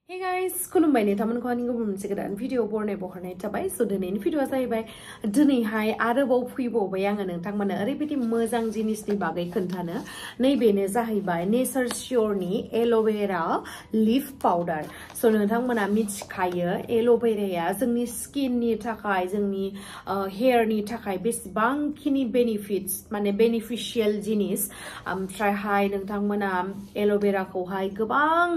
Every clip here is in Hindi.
Hey guys, खुलुमबाय नोंथांमोनखौ आंनि गुबुन मोनसे गोदान भिडिअ बरनाय थाबाय सो दिनैनि भिडिअआ जाहैबाय दिनैहाय आरोबाव फैबावबाय आङो नोंथांमोननो ओरैबायदि मोजां जिनिसनि बागै खोन्थानो नैबेनो जाहैबाय नेचार श्योरनि एल'वेरा लिफ पाउडार सो नोंथांमोना मिथिखायो एल'वेराया जोंनि स्किननि थाखाय जोंनि हेयारनि थाखाय बेसेबांखिनि बेनिफिट्स माने बेनिफिशियेल जिनिस ओमफ्रायहाय नोंथांमोना एल'वेराखौहाय गोबां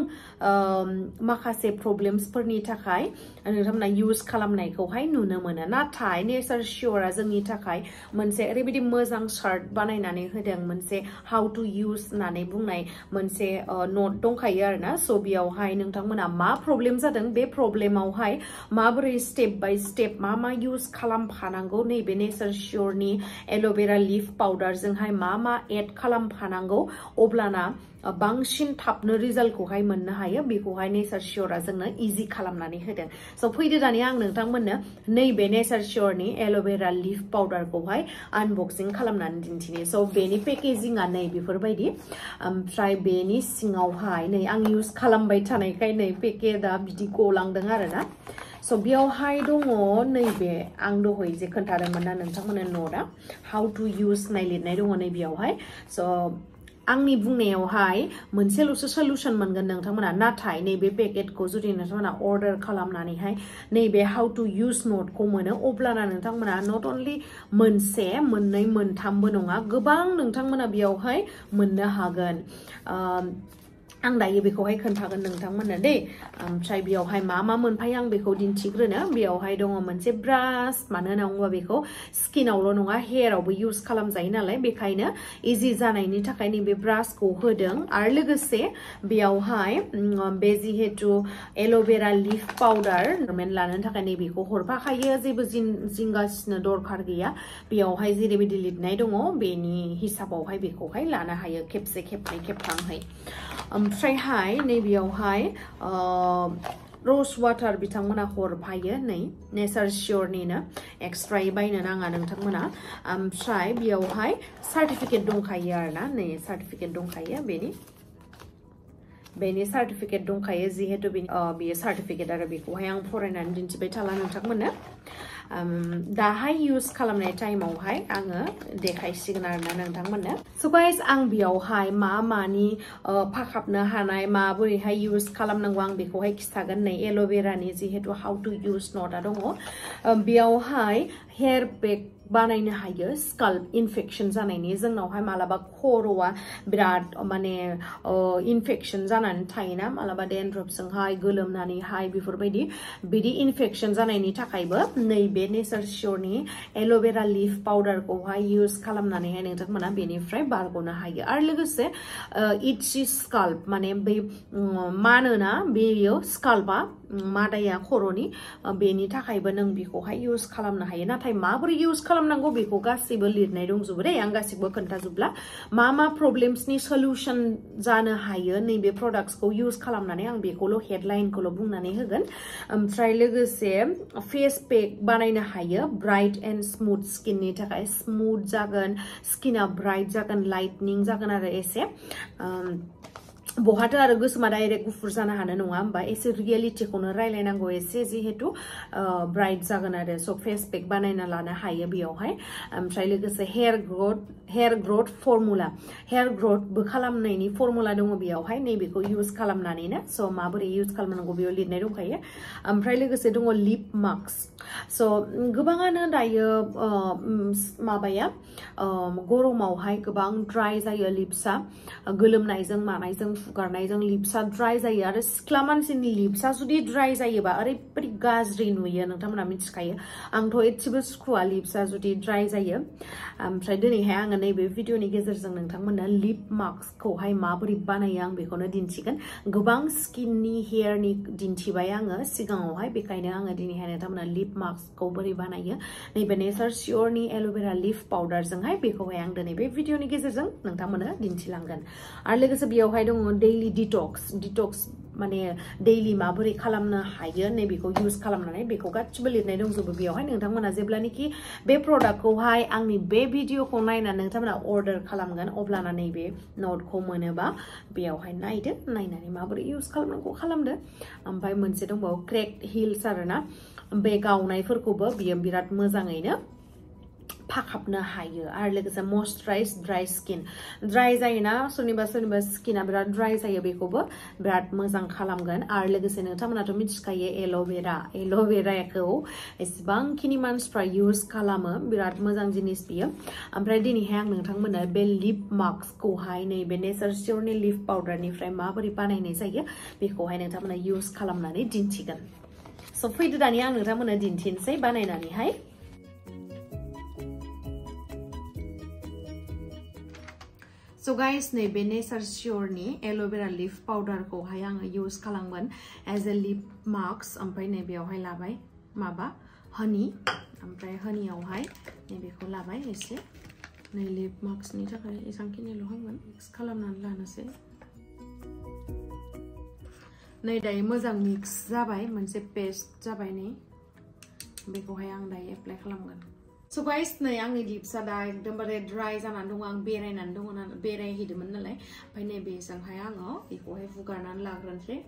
माखासे प्रब्लेम्सफोरनि थाखाय नोंथांमोना यूज खालामनायखौहाय नुनो मोनो नाथाय नेचार श्योरआ जोंनि थाखाय मोनसे ओरैबायदि मोजां चार्ट बानायनानै होदों मोनसे हाउ टु यूज होननानै बुंनाय मोनसे नोट दंखायो आरोना सो बेयावहाय नोंथांमोना मा प्रब्लेम जादों बे प्रब्लेमावहाय माबोरै स्टेप बाय स्टेप मा यूज खालामफानांगौ नैबे नेचार श्योरनि एल'वेरा लिफ पाउडारजोंहाय मा एड खालामफानांगौ अब्लाना बांसिन थाबनो रिजाल्टखौहाय मोननो हायो बेखौहाय नेचार श्योरआ जोंनो इजि खालामनानै होदों सो फैदो दानिया आं नोंथांमोननो नैबे नेचार श्योरनि एल'वेरा लिफ पाउडारखौहाय आनबक्सिं खालामनानै दिन्थिनि सो बेनि पेकेजिंआ नै बेफोरबायदि ओमफ्राय बेनि सिङावहाय नै आं यूज खालामबाय थानायखाय नै पेकेटआ बिदि गलांदों आरोना सो बेयावहाय दङ नैबे आं दहाय जे खोन्थादोंमोन ना नोंथांमोननो नटआ हाउ टु यूज होननाय लिरनाय दङ नै बेयावहाय सो आंनि बुंनायावहाय मोनसेल'सो सल्युशन मोनगोन नोंथांमोना नाथाय नैबे पेकेटखौ जुदि नोंथांमोना अर्डार खालामनानैहाय नैबे हाउ टु यूज नटखौ मोनो अब्लाना नोंथांमोना नट अनलि मोनसे मोननै मोनथामबो नङा गोबां नोंथांमोना बेयावहाय मोननो हागोन आं दायो बेखौहाय खोन्थागोन नोंथांमोननो दे ओमफ्राय बेयावहाय मा मोनफायो आं बेखौ दिन्थिग्रोनो बेयावहाय दङ मोनसे ब्रास मानो होनना बुङोबा बेखौ स्किनावल' नङा हेयारावबो यूज खालामजायो नालाय बेखायनो इजि जानायनि थाखाय नैबे ब्रासखौ होदों आरो लोगोसे बेयावहाय बे जिहेतु एल'वेरा लिफ पाउडार लानो थाखाय नैबेखौ हरफाखायो जेबो जिंगासिनो दरखार गैया बेयावहाय जेरैबायदि लिरनाय दङ बेनि हिसाबावहाय बेखौहाय लानो हायो खेबसे खेबनै खेबथामहाय ओमफ्रायहाय नैबेयावहाय रस वाटार बिथांमोना हरफायो नै नेचार श्योरनिनो एक्सट्रायै बायनो नाङा नोंथांमोना ओमफ्राय बेयावहाय सार्टिफिकेट दंखायो आरोना नै सार्टिफिकेट दंखायो बेनि सार्टिफिकेट दंखायो जिहेतु बेयो सार्टिफिकेट आरो बेखौहाय आं फरायनानै दिन्थिबाय थाला नोंथांमोननो दाहाय यूज खालामनाय टाइमावहाय आङो देखायसिगोन आरोना नोंथांमोननो सो गाइस आं बेयावहाय मानि फाखाबनो हानाय माबोरैहाय यूज खालामनांगौ आं बेखौहाय खिथागोन नै एल'वेरानि जिहेतु हाउ टु यूज नटआ दङ बेयावहाय हेयार पेक बानायनो हायो स्काल्प इनफेक्शन जानायनि जोंनावहाय मालाबा खर'आ बिराद माने इनफेक्शन जानानै थायोना मालाबा डेन्ड्रफजोंहाय गोलोमनानैहाय बेफोरबायदि बिदि इनफेक्शन जानायनि थाखायबो नैबे नेचार श्योरनि एल'वेरा लिफ पाउडारखौहाय यूज खालामनानैहाय नोंथांमोना बेनिफ्राय बारग'नो हायो आरो लोगोसे इटसि स्काल्प माने बै मानोना बेयो स्काल्पआ मादाया खर'नि बेनि थाखायबो नों बेखौहाय यूज खालामनो हायो नाथाय माबोरै यूज खालामनांगौ बेखौ गासैबो लिरनाय दंजोबो दे आं गासैबो खोन्थाजोबला मा प्रब्लेम्सनि सल्युशन जानो हायो नैबे प्रडाक्ट्सखौ यूज खालामनानै आं बेखौल' हेडलाइनखौल' बुंनानै होगोन ओमफ्राय लोगोसे फेस पेक बानायनो हायो ब्राइट एन्ड स्मुथ स्किननि थाखाय स्मुथ जागोन स्किना ब्राइट जागोन लाइटनिं जागोन आरो एसे बहाथो आरो गोसोमा डाइरेक्ट गुफुर जानो हानो नङा होमबा एसे रियेलिटिखौनो रायलायनांगौ एसे जिहेतु ब्राइट जागोन आरो सो फेस पेक बानायना लानो हायो बेयावहाय ओमफ्राय लोगोसे हेयार ग्रोथ फर्मुला हेयार ग्रोथबो खालामनायनि फर्मुला दङ बेयावहाय नैबेखौ यूज खालामनानैनो सो माबोरै यूज खालामनांगौ बेयाव लिरनाय दंखायो ओमफ्राय लोगोसे दङ लिप मास्क सो गोबाङानो दायो माबाया गरमावहाय गोबां ड्राइ जायो लिप्सआ गोलोमनायजों मानायजों फुगारनायजों लिप्सआ ड्राइ जायो आरो सिख्ला मानसिनि लिप्सआ जुदि ड्राइ जायोबा ओरैबायदि गाज्रि नुयो नोंथांमोना मिथिखायो आंथ' एसेबो सुखुवा लिप्सआ जुदि ड्राइ जायो ओमफ्राय दिनैहाय आङो नैबे भिडिअनि गेजेरजों नोंथांमोननो लिप मास्कखौहाय माबोरै बानायो आं बेखौनो दिन्थिगोन गोबां स्किननि हेयारनि दिन्थिबाय आङो सिगाङावहाय बेखायनो आङो दिनैहाय नोंथांमोना लिप मास्कखौ बोरै बानायो नैबे नेचार श्योरनि एल'वेरा लिफ पाउडारजोंहाय बेखौहाय आं दिनै बे भिडिअनि गेजेरजों नोंथांमोननो दिन्थिलांगोन आरो लोगोसे बेयावहाय दङ डेइलि डिटक्स माने डेली माबोरै खालामनो हायो नै बेखौ यूज खालामनानै बेखौ गासिबो लिरनाय दंजोबो बेयावहाय नोंथांमोना जेब्लानोखि बे प्रडाक्टखौहाय आंनि बे भिडिअखौ नायनानै नोंथांमोना अर्डार खालामगोन अब्लाना नैबे नटखौ मोनोबा बेयावहाय नायदो नायनानै माबोरै यूज खालामनांगौ खालामदो ओमफ्राय मोनसे दंबावो क्रेक्ड हिल्स आरोना बे गावनायफोरखौबो बियो बिराद मोजाङैनो फाखाबनो हायो आरो लोगोसे मॉइस्चराइज ड्राई स्किन ड्राई जायोना सोरनिबा स्किना बिराद ड्राई जायो बेखौबो बिराद मोजां खालामगोन आरो लोगोसे नोंथांमोनाथ' मिथिखायो एल'वेराखौ एसेबांखिनि मानसिफ्रा यूज खालामो बिराद मोजां जिनिस बियो ओमफ्राय दिनैहाय आं नोंथांमोननो बे लिप मास्कखौहाय नैबे नेचार स्योरनि लिप पाउडारनिफ्राय माबोरै बानायनाय जायो बेखौहाय नोंथांमोना यूज खालामनानै दिन्थिगोन स' फैदो दानिया आं नोंथांमोननो दिन्थिनोसै बानायनानैहाय So guys, नैबे नेचार स्योरनि एल'वेरा लिफ पाउडारखौहाय आङो यूज खालामगोन एज ए लिप मास्क ओमफ्राय नैबेयावहाय लाबाय माबा हनी ओमफ्राय हनीयावहाय नैबेखौ लाबाय एसे नै लिप मास्कनि थाखाय एसांखिनिल' होगोन मिक्स खालामनानै लानोसै नै दायो मोजां मिक्स जाबाय मोनसे पेस्ट जाबाय नै बेखौहाय आं दायो एप्लाइ खालामगोन So guys, नै आंनि लिप्सआ दा एकदमबारे ड्राई जानानै दङ आं बेरायहैदोंमोन नालाय ओमफ्राय नैबेजोंहाय आङो बेखौहाय हुगारनानै लाग्रोनोसै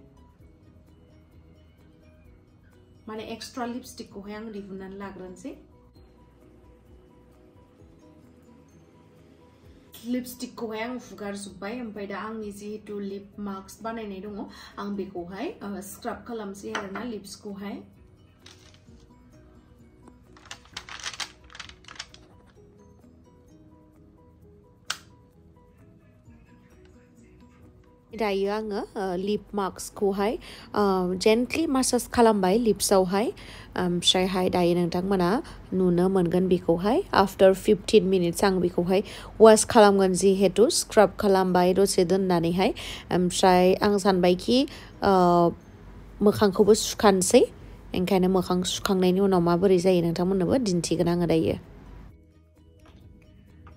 माने एक्सट्रा लिपस्टिकखौहाय आं दिहुननानै लाग्रोनोसै लिपस्टिकखौहाय आं हुगारजोब्बाय ओमफ्राय दा आंनि जिहेतु लिप मास्क बानायनाय दङ आं बेखौहाय स्क्राब खालामसै आरोना लिप्सखौहाय दायो आङो लिप मास्कखौहाय जेन्टलि मासाज खालामबाय लिप्सआवहाय ओमफ्रायहाय दायो नोंथांमोना नुनो मोनगोन बेखौहाय आफ्टर 15 मिनिट्स आं बेखौहाय वाश खालामगोन जिहेतु स्क्राब खालामबाय दसे दोननानैहाय ओमफ्राय आं सानबायखि मोखांखौबो सुखानोसै ओंखायनो मोखां सुखांनायनि उनाव माबोरै जायो नोंथांमोननोबो दिन्थिगोन आङो दायो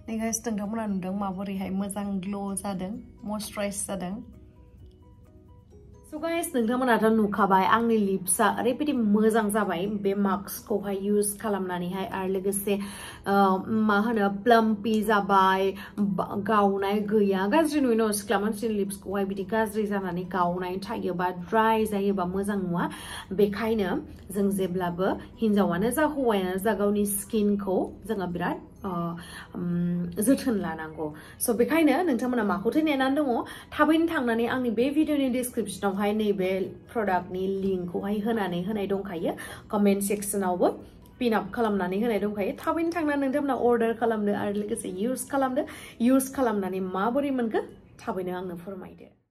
नै गाइस नोंथांमोना नुदों माबोरैहाय मोजां ग्लो जादों मॉइस्चराइज जादों So guys नोंथांमोनाथ' नुखाबाय आंनि लिप्सआ ओरैबायदि मोजां जाबाय बे मास्कखौहाय यूज खालामनानैहाय आरो लोगोसे मा होनो प्लम्पी जाबाय गावनाय गैया गाज्रि नुयो सिख्ला मानसिनि लिप्सखौहाय बिदि गाज्रि जानानै गावनाय थायोबा ड्राई जायोबा मोजां नुवा बेखायनो जों जेब्लाबो हिन्जावानो जा हौवायानो जा गावनि स्किनखौ जोङो बिराद जोथोन लानांगौ स' बेखायनो नोंथांमोना माखौथो नेनानै दङ थाबैनो थांनानै आंनि बे भिडिअनि डिसक्रिपसनावहाय नैबे प्रडाक्टनि लिंकखौहाय होनानै होनाय दंखायो कमेन्ट सेक्सनावबो पिन आप खालामनानै होनाय दंखायो थाबैनो थांनानै नोंथांमोना अर्डार खालामदो आरो लोगोसे यूज खालामदो यूज खालामनानै माबोरै मोनखो थाबैनो आंनो फोरमायदो